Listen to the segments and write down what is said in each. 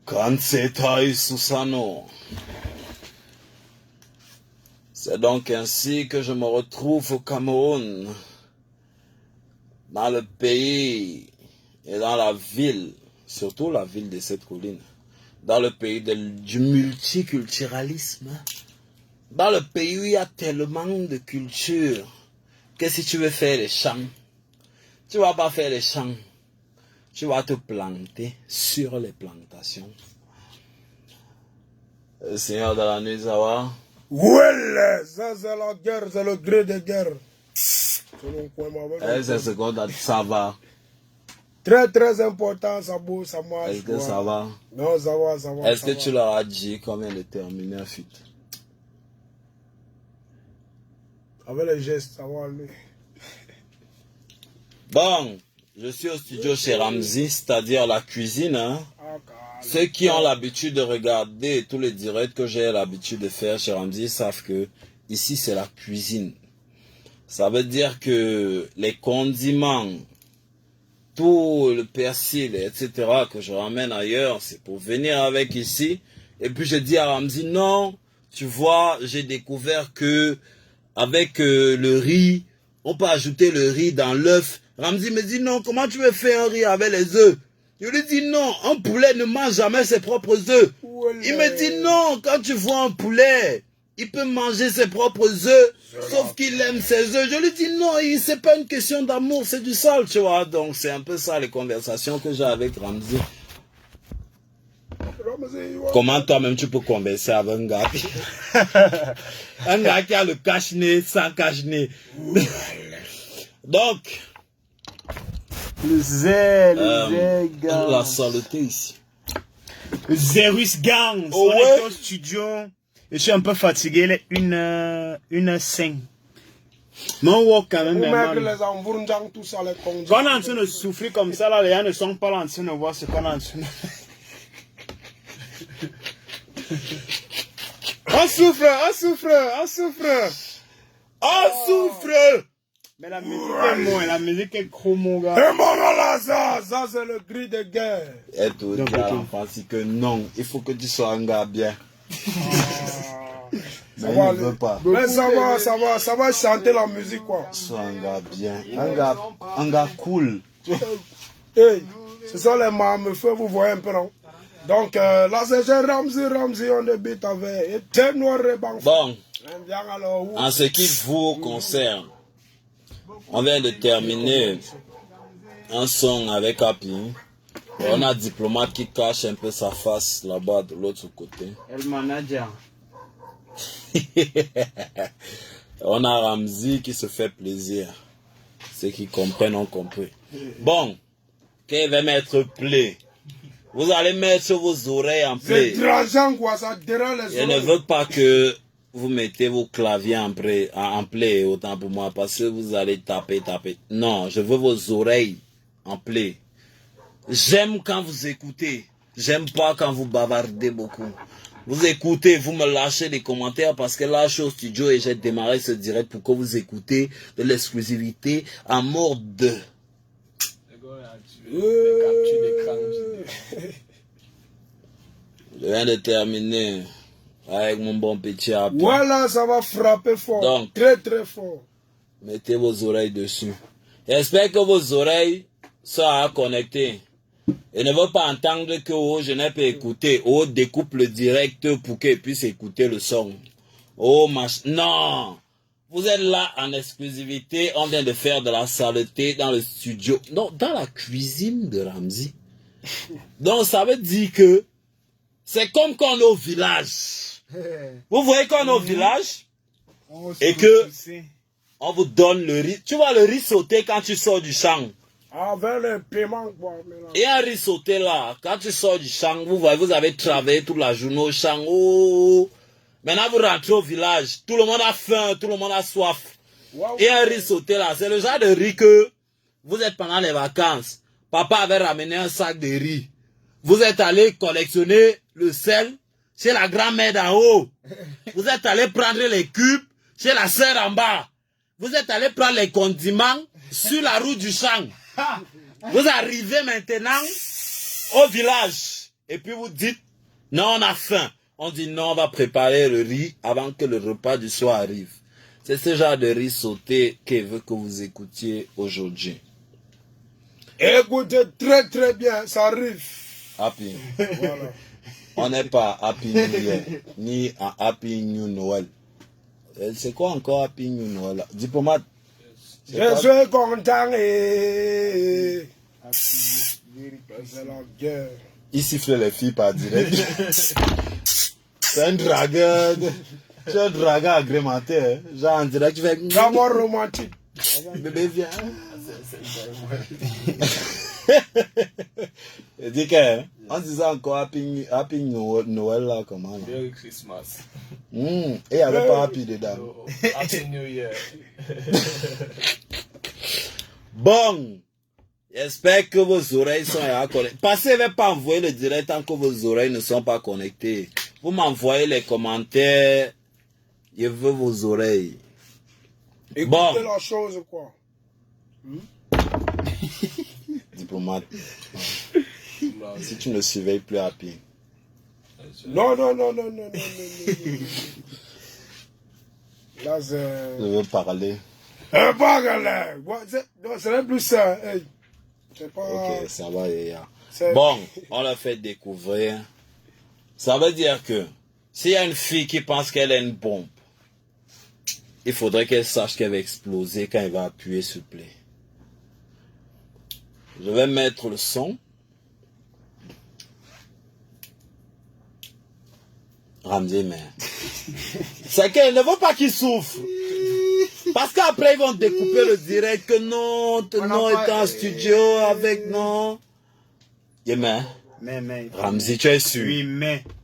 Kansetai Susano. C'est donc ainsi que je me retrouve au Cameroun, dans le pays et dans la ville, surtout la ville de cette colline, dans le pays du multiculturalisme, dans le pays où il y a tellement de culture que si tu veux faire les champs, tu ne vas pas faire les champs, tu vas te planter sur les plantations. Le Seigneur de la nuit, ça va? Ouais, ça c'est la guerre, c'est le gré de guerre. C'est ce qu'on a dit, ça va. Très très important, ça bouge, ça marche. Est-ce que ça va? Non, ça va, ça va. Est-ce que tu leur as dit combien de terminés fut? Avec les gestes, ça va aller. Bon, je suis au studio chez Ramzy, c'est-à-dire la cuisine. Hein? Ceux qui ont l'habitude de regarder tous les directs que j'ai l'habitude de faire chez Ramzy savent que ici c'est la cuisine. Ça veut dire que les condiments, tout le persil, etc. que je ramène ailleurs, c'est pour venir avec ici. Et puis je dis à Ramzy, non, tu vois, j'ai découvert que avec le riz, on peut ajouter le riz dans l'œuf. Ramzy me dit, non, comment tu veux faire un riz avec les œufs? Je lui dis, non, un poulet ne mange jamais ses propres œufs. Il me dit, non, quand tu vois un poulet, il peut manger ses propres œufs, sauf qu'il aime ses œufs. Je lui dis, non, c'est pas une question d'amour, c'est du sale, tu vois. Donc, c'est un peu ça les conversations que j'ai avec Ramzy. Comment toi-même tu peux converser avec un gars un gars qui a le cache-nez sans cache-nez. Donc, le zèle, gang. La saleté ici. Le Zerus Gang. Oh, on est au studio. Je suis un peu fatigué, il est 1h05. Mais on voit quand même. Les envournjang, tout ça, les conduits. Quand on est en train de souffrir comme ça, là, les gens ne sont pas là en train de voir ce qu'on est en train de... On souffre, on souffre, on souffre. On souffre. Mais la musique est moins, la musique est gros, mon gars. Et mon là, ça c'est le gris de guerre. Et tout dit à l'enfant, c'est que non, il faut que tu sois un gars bien. Mais il ne veut pas. Mais ça va chanter la musique, quoi. Sois un gars bien, un gars cool. Hey, c'est ça les mamans, vous voyez un peu, non? Donc là, c'est Ramzy, on débute avec et très noir et bang. Bon, en ce qui vous concerne, on vient de terminer un son avec Happy. On a Diplomate qui cache un peu sa face là-bas de l'autre côté. El manager. On a Ramzy qui se fait plaisir. Ceux qui comprennent ont compris. Bon, qui va mettre play? Vous allez mettre vos oreilles en play. C'est dérangeant, quoi, ça dérange les oreilles. Je ne veux pas que vous mettez vos claviers en play, autant pour moi, parce que vous allez taper. Non, je veux vos oreilles en play. J'aime quand vous écoutez. J'aime pas quand vous bavardez beaucoup. Vous écoutez, vous me lâchez des commentaires parce que là, je suis au studio et j'ai démarré ce direct pour que vous écoutez de l'exclusivité à mort de. Je viens de terminer avec mon bon petit appel. Voilà, ça va frapper fort. Donc, très très fort. Mettez vos oreilles dessus. J'espère que vos oreilles sont connectées. Et ne veut pas entendre que je n'ai pas écouté. Découpe le direct pour qu'ils puissent écouter le son. Non! Vous êtes là en exclusivité. On vient de faire de la saleté dans le studio. Non, dans la cuisine de Ramzy. Donc, ça veut dire que c'est comme quand on est au village. Vous voyez qu'on est au village et que on vous donne le riz. Tu vois le riz sauté quand tu sors du champ. Avec le paiement, quoi. Et un riz sauté là, quand tu sors du champ, vous voyez, vous avez travaillé toute la journée au champ. Maintenant, vous rentrez au village. Tout le monde a faim, tout le monde a soif. Et un riz sauté là, c'est le genre de riz que vous êtes pendant les vacances. Papa avait ramené un sac de riz. Vous êtes allé collectionner le sel chez la grand-mère d'en haut. Vous êtes allé prendre les cubes chez la sœur en bas. Vous êtes allé prendre les condiments sur la route du champ. Vous arrivez maintenant au village. et puis vous dites, non, on a faim. On dit, non, on va préparer le riz avant que le repas du soir arrive. C'est ce genre de riz sauté qu'il veut que vous écoutiez aujourd'hui. Écoutez très très bien, ça arrive. Happy. Voilà. On n'est pas Happy New Year, ni un Happy New Noël. C'est quoi encore Happy New Noël? Diplomate. Je suis content et... C'est la guerre. Il siffle les filles par direct. C'est un dragueur. Tu es un dragueur agrémenté. Hein? Genre en direct, tu fais... D'amour romantique. Bébé, viens. Je dis que, on disait encore Happy Noël là, comment là? Merry Christmas. Et il n'y avait pas Happy dedans. Oh, Happy New Year. Bon, j'espère que vos oreilles sont connectées. Passez, ne vais pas envoyer le direct tant que vos oreilles ne sont pas connectées. Vous m'envoyez les commentaires. Je veux vos oreilles. Écoutez Bon. la chose quoi. Diplomate. Si tu ne surveilles plus Happy. Non. Là, c'est... Je veux parler. Pas galère. Ce n'est plus ça. Hey. C'est pas... Ok, ça va, Yaya. C'est- Bon, on l'a fait découvrir. Ça veut dire que s'il y a une fille qui pense qu'elle a une bombe, il faudrait qu'elle sache qu'elle va exploser quand elle va appuyer sur play. Je vais mettre le son. Ramsey, mais... C'est qu'elle ne veut pas qu'il souffre. Parce qu'après, ils vont découper le direct que non, non est en studio avec non. Yeah, Mais. Ramsey, tu es sûr? Oui,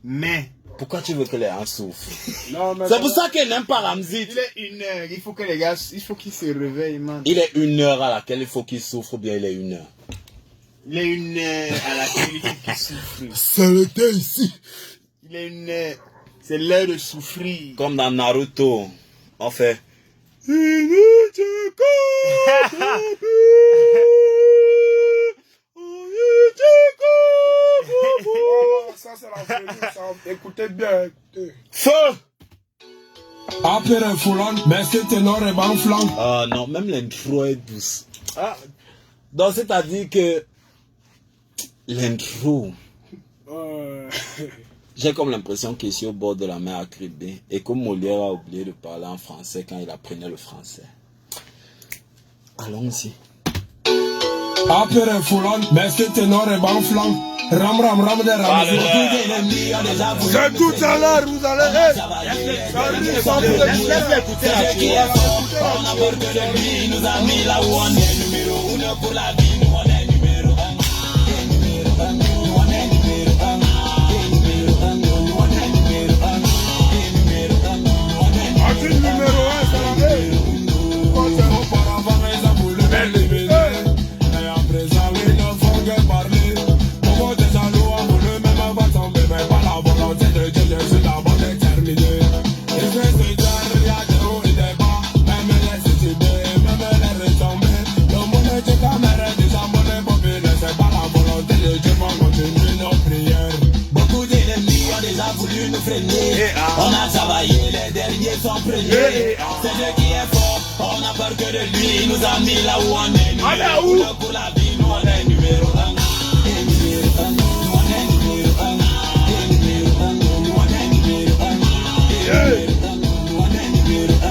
mais. Pourquoi tu veux que les gens souffrent? Non, mais C'est pour ça qu'elle n'aime pas Ramsey. Il est 1 heure. Il faut que les gars, il faut qu'ils se réveillent, man. Il est 1 heure à laquelle il faut qu'il souffre, ou bien il est 1 heure. Il est 1 heure à laquelle il faut qu'ils souffrent. C'est le temps ici. Il est 1 heure. C'est l'heure de souffrir. Comme dans Naruto, on fait. voilà, ça c'est la folie. Ça. Écoutez bien, écoutez. Feu! Après un foulant, mais c'est ténor et ban flanc. Ah non, même l'intro est douce. Ah, donc c'est-à-dire que l'intro, j'ai comme l'impression qu'il est sur au bord de la mer à Cribé et que Molière a oublié de parler en français quand il apprenait le français. Allons-y. Après un foulant, mais c'est ténor et ban flanc. Ram de ram. C'est tout à l'heure, vous allez. Laisse-le écouter la chose. On a peur que de lui, il nous a mis là où on est numéro 1 pour la vie, nous on est numéro 1. Nous on est numéro 1. Nous on est numéro 1. Numéro 1, c'est la haine. Quand c'est auparavant, ils ont voulu l'éliminer. Et à présent, ils ne font que parler. Pourquoi des jaloux ont voulu même avoir tombé, mais pas la volonté de Dieu, je suis d'abord déterminé. Et je suis dire, il y a des hauts et des bas, même les suicider, même les retombées. Le monde est du caméra, des abonnés populaires, c'est pas la volonté de Dieu pour continuer nos prières. Beaucoup d'ennemis ont déjà voulu nous freiner. On a travaillé, les derniers sont premiers. C'est Dieu qui est fort, on a peur que de lui, il nous a mis là où on est numéro 1 pour la vie, nous on est numéro 1. Nous on est numéro 1. Nous on est numéro 1. Nous on est numéro 1.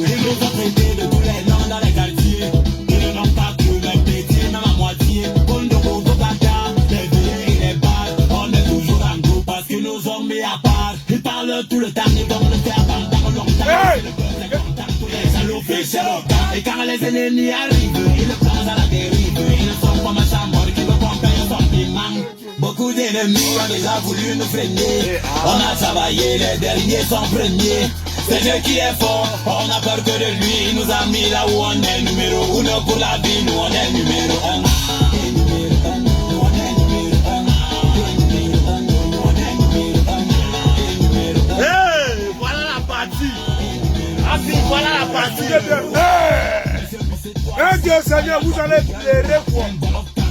Ils nous ont traités de tous les noms dans les quartiers. Ils ne n'ont pas cru même péter, même à moitié. Kondoko, Bogata, les vieux et les balles. On est toujours en groupe parce qu'ils nous ont mis à part. Ils parlent tout le temps, ils donnent le faire dans longtemps. Le peuple est content, tous les salauds fichent longtemps. Et quand les ennemis arrivent, ils le plongent à la dérive. Ils sont comme un chat mort qui veut pomper son piment. Beaucoup d'ennemis ont déjà voulu nous freiner. On a travaillé, les derniers sont premiers. C'est Dieu qui est fort, on a peur que de lui. Il nous a mis là où on est numéro 1 pour la vie, nous on est numéro 1. Hey, voilà la partie. Voilà la partie. Un Dieu Seigneur, vous allez pleurer quoi?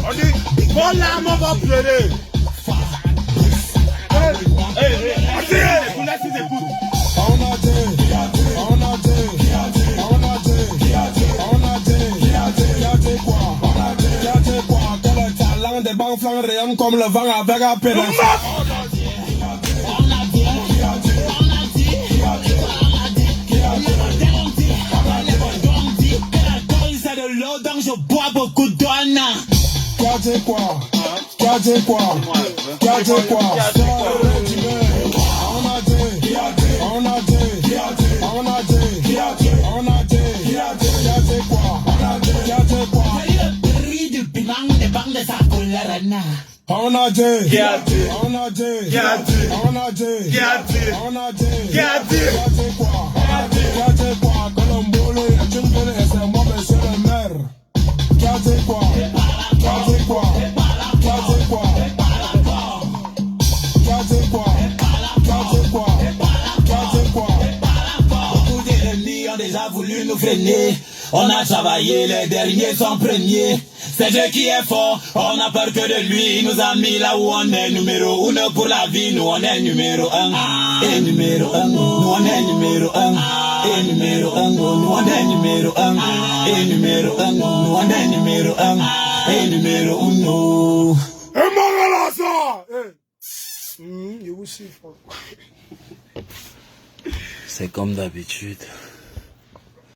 On dit, bon Vos larmes vont pleurer. Des bancs flancs rayonnent comme le vent avec un pédale. C'est de l'eau donc je bois beaucoup d'eau. Gardez quoi? Gardez quoi? Gardez quoi? On a dit, on a dit, on a dit, on a dit, gardez quoi? Gardez quoi? On a dit, on a dit, on a dit, on a dit, gardez quoi? Gardez quoi? Colombolo est une bonne et c'est moi monsieur le maire. Gardez quoi? Gardez quoi? Gardez quoi? Gardez quoi? Gardez quoi? Gardez quoi? Beaucoup d'ennemis ont déjà voulu nous freiner. On a travaillé, les derniers sont premiers. C'est Dieu qui est fort, on n'a peur que de lui. Il nous a mis là où on est numéro 1 pour la vie. Nous on est numéro 1 et numéro 1. Nous on est numéro 1 et numéro 1. Nous on est numéro 1 et numéro 1. Nous on est numéro 1 et numéro 1. Et mon ça. Je vous suis fort. C'est comme d'habitude.